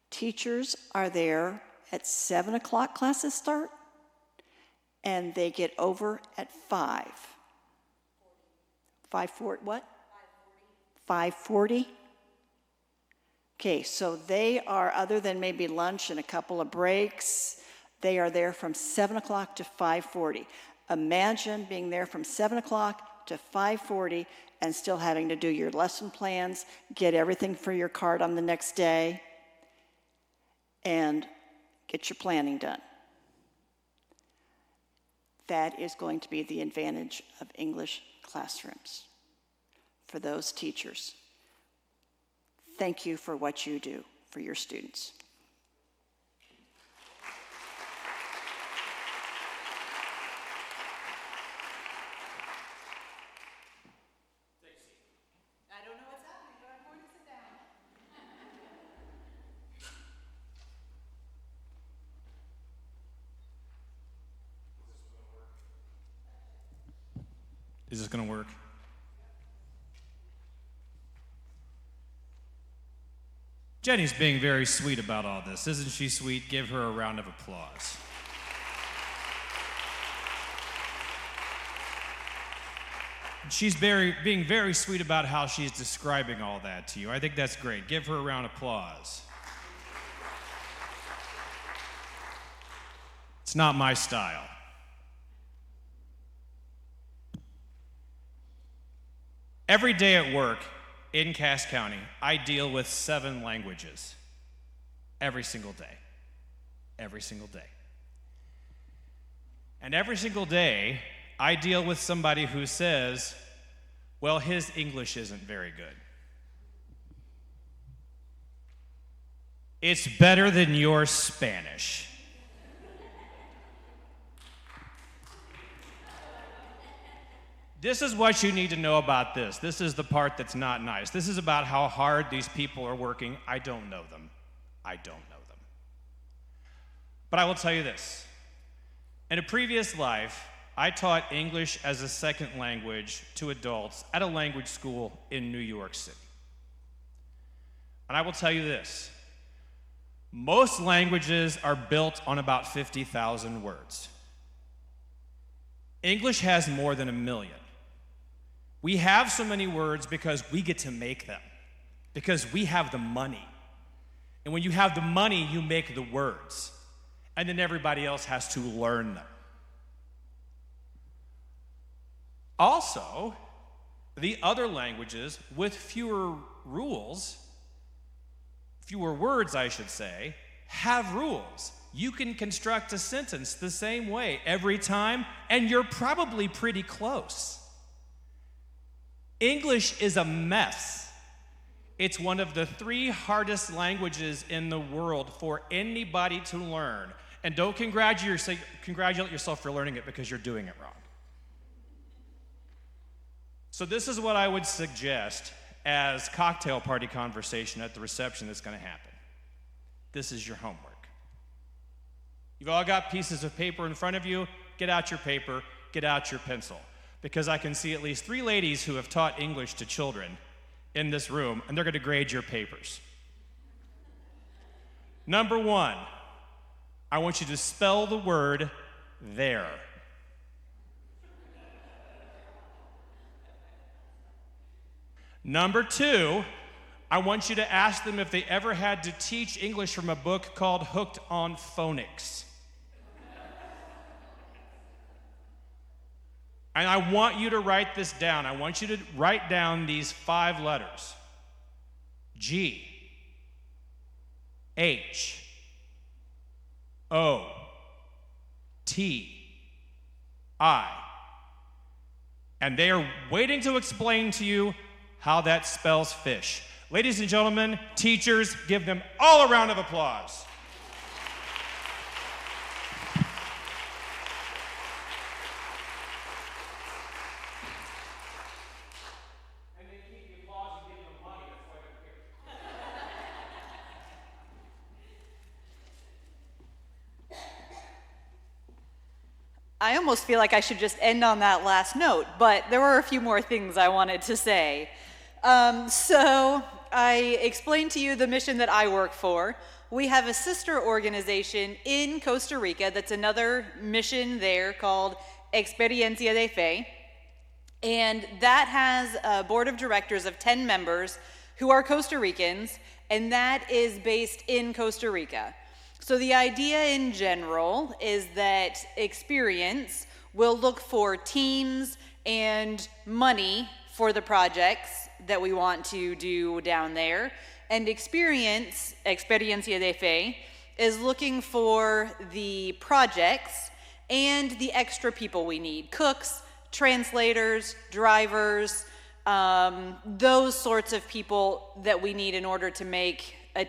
Teachers are there at 7 o'clock classes start, and they get over at 5. 5:40, what? 5:40? Okay, so they are, other than maybe lunch and a couple of breaks, they are there from 7 o'clock to 5:40. Imagine being there from 7 o'clock to 5:40 and still having to do your lesson plans, get everything for your card on the next day, and get your planning done. That is going to be the advantage of English classrooms for those teachers. Thank you for what you do for your students. I don't know what's happening, but I'm going to sit down. Is this going to work? Jenny's being very sweet about all this. Isn't she sweet? Give her a round of applause. She's being very sweet about how she's describing all that to you. I think that's great. Give her a round of applause. It's not my style. Every day at work in Cass County, I deal with 7 languages. Every single day. Every single day. And every single day, I deal with somebody who says, well, his English isn't very good. It's better than your Spanish. This is what you need to know about this. This is the part that's not nice. This is about how hard these people are working. I don't know them. I don't know them. But I will tell you this. In a previous life, I taught English as a second language to adults at a language school in New York City. And I will tell you this. Most languages are built on about 50,000 words. English has more than 1 million. We have so many words because we get to make them, because we have the money. And when you have the money, you make the words, and then everybody else has to learn them. Also, the other languages with fewer rules, fewer words, I should say, have rules. You can construct a sentence the same way every time, and you're probably pretty close. English is a mess. It's one of the 3 hardest languages in the world for anybody to learn. And don't congratulate yourself for learning it because you're doing it wrong. So this is what I would suggest as cocktail party conversation at the reception that's going to happen. This is your homework. You've all got pieces of paper in front of you. Get out your paper, get out your pencil. Because I can see at least 3 ladies who have taught English to children in this room, and they're going to grade your papers. Number 1, I want you to spell the word there. Number 2, I want you to ask them if they ever had to teach English from a book called Hooked on Phonics. And I want you to write this down. I want you to write down these 5 letters. G, H, O, T, I. And they are waiting to explain to you how that spells fish. Ladies and gentlemen, teachers, give them all a round of applause. I almost feel like I should just end on that last note, but there were a few more things I wanted to say. So I explained to you the mission that I work for. We have a sister organization in Costa Rica that's another mission there called Experiencia de Fe. And that has a board of directors of 10 members who are Costa Ricans, and that is based in Costa Rica. So the idea in general is that Experience will look for teams and money for the projects that we want to do down there. And Experiencia de Fe, is looking for the projects and the extra people we need. Cooks, translators, drivers, those sorts of people that we need in order to make a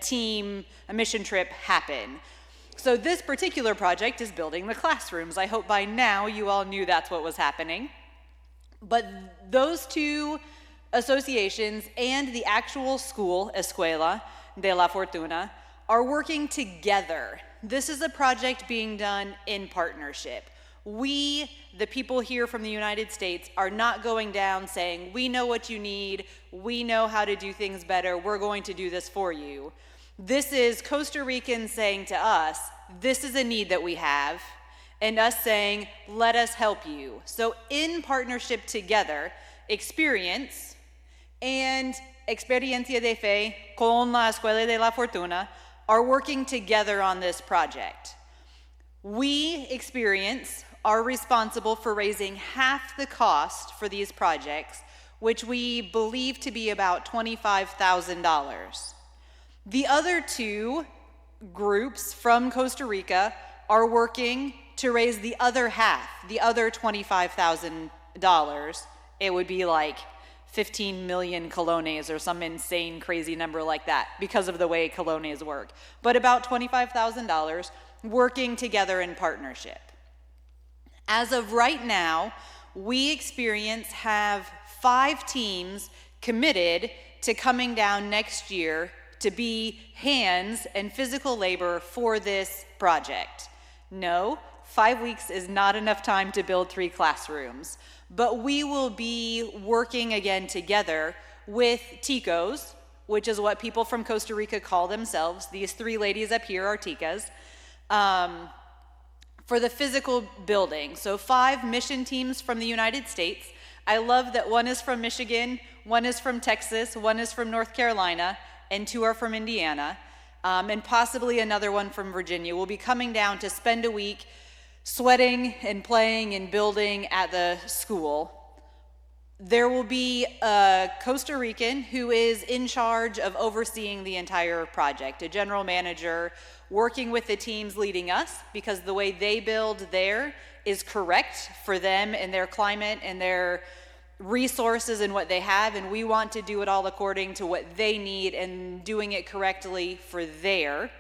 mission trip happen. So this particular project is building the classrooms. I hope by now you all knew that's what was happening. But those 2 associations and the actual school, Escuela de LaFortuna, are working together. This is a project being done in partnership. We, the people here from the United States, are not going down saying, we know what you need, we know how to do things better, we're going to do this for you. This is Costa Ricans saying to us, this is a need that we have, and us saying, let us help you. So in partnership together, Experience and Experiencia de Fe con la Escuela de la Fortuna are working together on this project. We, Experience, are responsible for raising half the cost for these projects, which we believe to be about $25,000. The other 2 groups from Costa Rica are working to raise the other half, the other $25,000. It would be like 15 million colones or some insane crazy number like that because of the way colones work. But about $25,000 working together in partnership. As of right now, we Experience have 5 teams committed to coming down next year to be hands and physical labor for this project. No, 5 weeks is not enough time to build 3 classrooms, but we will be working again together with ticos, which is what people from Costa Rica call themselves. These 3 ladies up here are ticas, for the physical building. So 5 mission teams from the United States. I love that 1 is from Michigan, 1 is from Texas, 1 is from North Carolina, and 2 are from Indiana, and possibly another one from Virginia. We'll be coming down to spend a week sweating and playing and building at the school. There will be a Costa Rican who is in charge of overseeing the entire project, a general manager working with the teams leading us, because the way they build there is correct for them and their climate and their resources and what they have, and we want to do it all according to what they need and doing it correctly for there.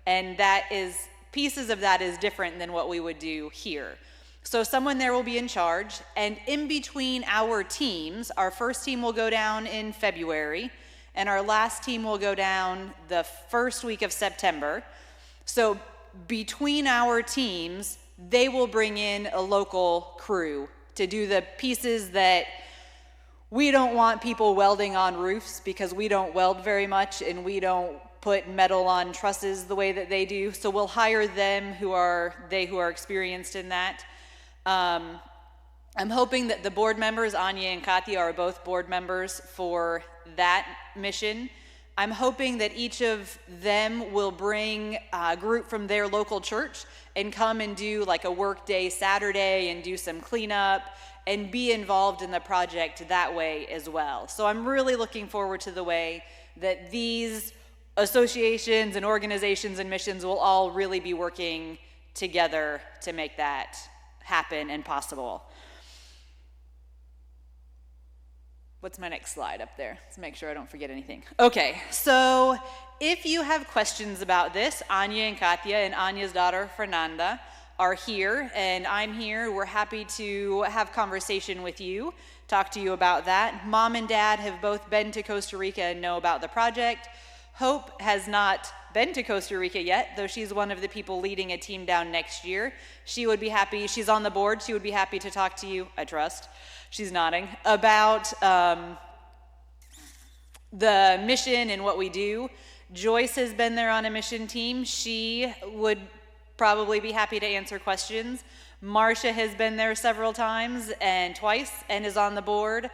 And that is, pieces of that is different than what we would do here. So someone there will be in charge, and in between our teams, our first team will go down in February, and our last team will go down the first week of September. So between our teams, they will bring in a local crew to do the pieces that we don't want people welding on roofs, because we don't weld very much and we don't put metal on trusses the way that they do. So we'll hire them who are experienced in that. I'm hoping that the board members, Anya and Katya, are both board members for that mission. I'm hoping that each of them will bring a group from their local church and come and do like a work day Saturday and do some cleanup and be involved in the project that way as well. So I'm really looking forward to the way that these associations and organizations and missions will all really be working together to make that happen and possible. What's my next slide up there? Let's make sure I don't forget anything. Okay, so if you have questions about this, Anya and Katya and Anya's daughter, Fernanda, are here, and I'm here. We're happy to have conversation with you, talk to you about that. Mom and Dad have both been to Costa Rica and know about the project. Hope has not been to Costa Rica yet, though she's one of the people leading a team down next year. She would be happy, she's on the board, she would be happy to talk to you, I trust. She's nodding, about the mission and what we do. Joyce has been there on a mission team. She would probably be happy to answer questions. Marcia has been there several times and twice and is on the board.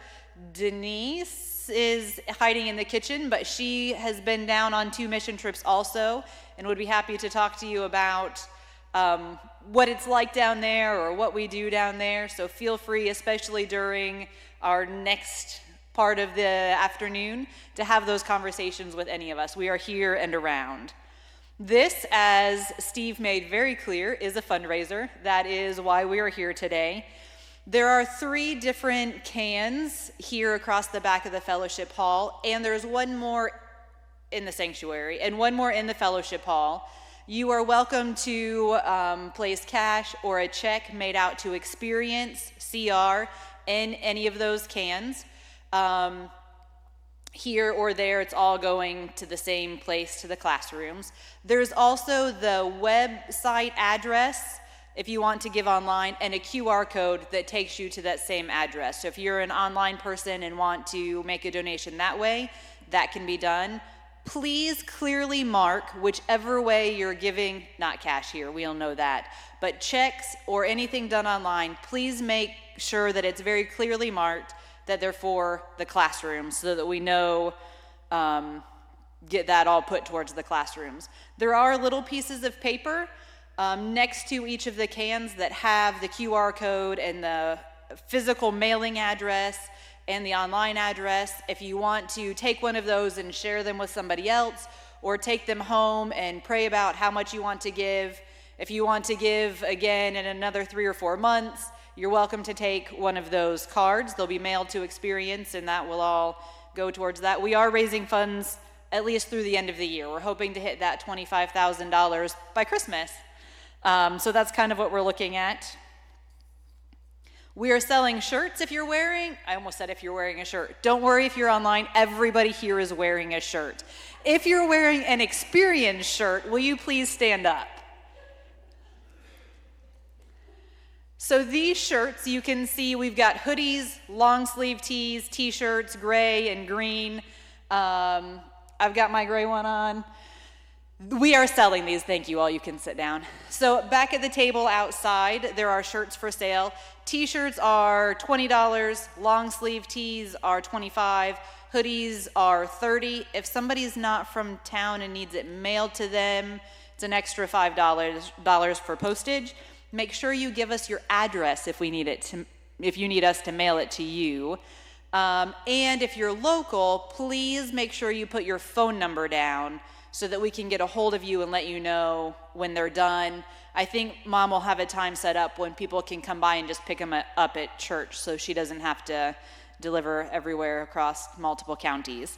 Denise is hiding in the kitchen, but she has been down on 2 mission trips also and would be happy to talk to you about what it's like down there or what we do down there. So feel free, especially during our next part of the afternoon, to have those conversations with any of us. We are here and around. This, as Steve made very clear, is a fundraiser. That is why we are here today. There are 3 different cans here across the back of the fellowship hall, and there's one more in the sanctuary and one more in the fellowship hall. You are welcome to place cash or a check made out to Experience, CR, in any of those cans. Here or there, it's all going to the same place, to the classrooms. There's also the website address, if you want to give online, and a QR code that takes you to that same address. So if you're an online person and want to make a donation that way, that can be done. Please clearly mark whichever way you're giving, not cash here, we all know that, but checks or anything done online, please make sure that it's very clearly marked that they're for the classrooms so that we know, get that all put towards the classrooms. There are little pieces of paper next to each of the cans that have the QR code and the physical mailing address and the online address. If you want to take one of those and share them with somebody else, or take them home and pray about how much you want to give. If you want to give again in another 3 or 4 months, you're welcome to take one of those cards. They'll be mailed to Experience, and that will all go towards that. We are raising funds at least through the end of the year. We're hoping to hit that $25,000 by Christmas. So that's kind of what we're looking at. We are selling shirts if you're wearing, I almost said if you're wearing a shirt. Don't worry if you're online, everybody here is wearing a shirt. If you're wearing an Experience shirt, will you please stand up? So these shirts, you can see we've got hoodies, long sleeve tees, t-shirts, gray and green. I've got my gray one on. We are selling these, thank you all, you can sit down. So back at the table outside, there are shirts for sale. T-shirts are $20, long sleeve tees are $25, hoodies are $30. If somebody's not from town and needs it mailed to them, it's an extra $5 for postage. Make sure you give us your address if you need us to mail it to you. And if you're local, please make sure you put your phone number down so that we can get a hold of you and let you know when they're done. I think Mom will have a time set up when people can come by and just pick them up at church so she doesn't have to deliver everywhere across multiple counties.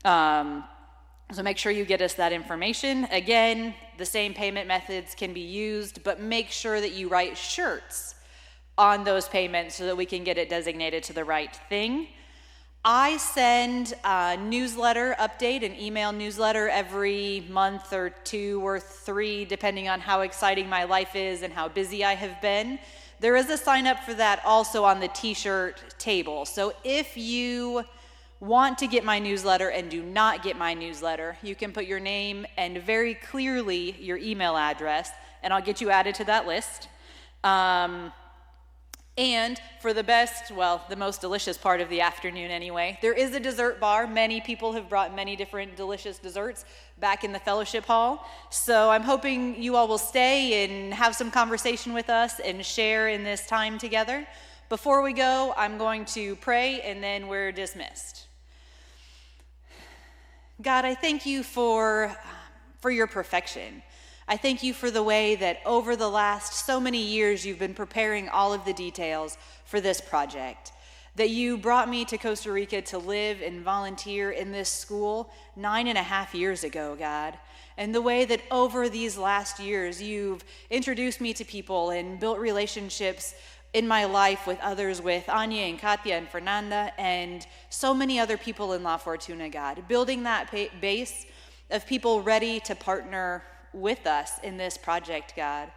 So make sure you get us that information. Again, the same payment methods can be used, but make sure that you write shirts on those payments so that we can get it designated to the right thing. I send a newsletter update, an email newsletter every month or 2 or 3, depending on how exciting my life is and how busy I have been. There is a sign up for that also on the t-shirt table. So if you want to get my newsletter and do not get my newsletter, you can put your name and very clearly your email address, and I'll get you added to that list. And for the best, well, the most delicious part of the afternoon anyway, there is a dessert bar. Many people have brought many different delicious desserts back in the fellowship hall. So I'm hoping you all will stay and have some conversation with us and share in this time together. Before we go, I'm going to pray and then we're dismissed. God, I thank you for your perfection. I thank you for the way that over the last so many years you've been preparing all of the details for this project. That you brought me to Costa Rica to live and volunteer in this school 9.5 years ago, God. And the way that over these last years you've introduced me to people and built relationships in my life with others, with Anya and Katia and Fernanda and so many other people in LaFortuna, God. Building that base of people ready to partner with us in this project, God.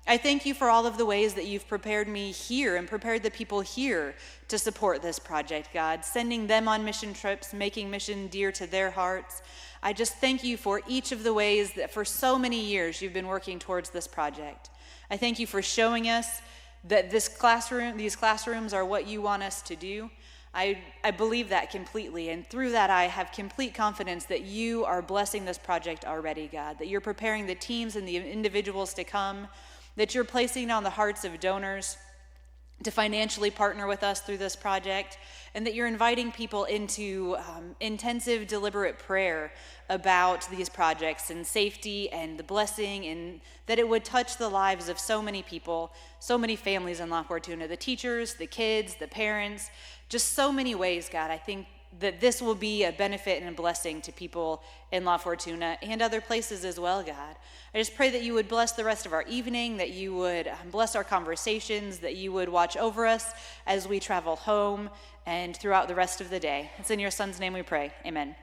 I thank you for all of the ways that you've prepared me here and prepared the people here to support this project, God, sending them on mission trips, making mission dear to their hearts. I just thank you for each of the ways that for so many years you've been working towards this project. I thank you for showing us that these classrooms are what you want us to do. I believe that completely, and through that I have complete confidence that you are blessing this project already, God, that you're preparing the teams and the individuals to come, that you're placing on the hearts of donors to financially partner with us through this project, and that you're inviting people into intensive, deliberate prayer about these projects and safety and the blessing, and that it would touch the lives of so many people, so many families in LaFortuna, the teachers, the kids, the parents, just so many ways, God. I think that this will be a benefit and a blessing to people in LaFortuna and other places as well, God. I just pray that you would bless the rest of our evening, that you would bless our conversations, that you would watch over us as we travel home and throughout the rest of the day. It's in your Son's name we pray. Amen.